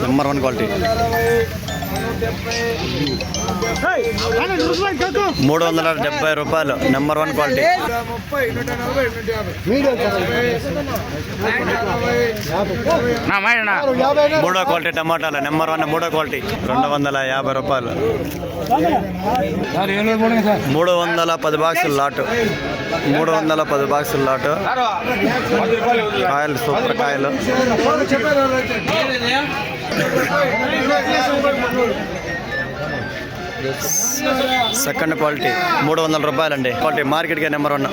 Number 1 quality 370 రూపాయలు number 1 quality. మూడో quality టమాటాలు నెంబర్ 1 మూడో క్వాలిటీ 250 రూపాయలు. 310 బాక్సులు లాటు, 310 బాక్సులు లాటు. కాయలు సూపర్ కాయలు. సెకండ్ క్వాలిటీ 300 రూపాయలండి. క్వాలిటీ మార్కెట్గా నెంబర్ 1.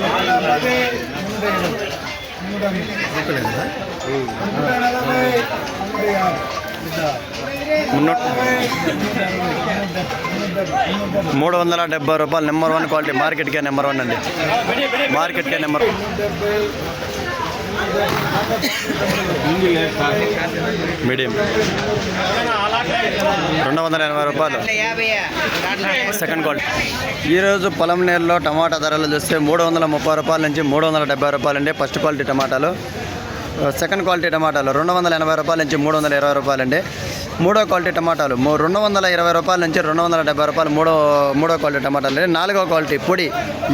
₹370 నెంబర్ 1 క్వాలిటీ మార్కెట్కే నెంబర్ 1 అండి. మార్కెట్కే నెంబర్ మీడియం 280 రూపాయలు సెకండ్ క్వాలిటీ. ఈరోజు పొలంనేరులో టమాటా ధరలు చూస్తే 330 రూపాయల నుంచి 370 రూపాయలు అండి ఫస్ట్ క్వాలిటీ టమాటాలు. సెకండ్ క్వాలిటీ టమాటాలు 280 రూపాయల నుంచి 320 రూపాయలు అండి. మూడో క్వాలిటీ టమాటాలు 220 రూపాయల నుంచి 270 రూపాయలు మూడో క్వాలిటీ టమాటాలు అండి. నాలుగో క్వాలిటీ పొడి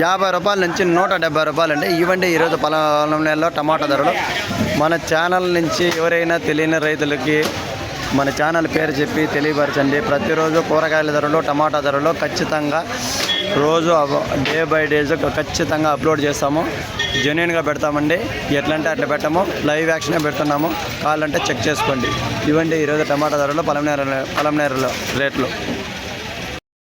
50 రూపాయల నుంచి 170 రూపాయలు అండి. ఇవ్వండి ఈరోజు పొలంనేరులో టమాటా ధరలు. మన ఛానల్ నుంచి ఎవరైనా తెలియని రైతులకి మన ఛానల్ పేరు చెప్పి తెలియపరచండి. ప్రతిరోజు కూరగాయల ధరలు టమాటా ధరలు ఖచ్చితంగా రోజు డే బై డేస్ ఖచ్చితంగా అప్లోడ్ చేస్తాము. జెన్యున్గా పెడతామండి. ఎట్లంటే అట్లా పెట్టాము, లైవ్ యాక్షనే పెడుతున్నాము. కావాలంటే చెక్ చేసుకోండి. ఇవ్వండి ఈరోజు టమాటా ధరలు పొలంనేరులో రేట్లు.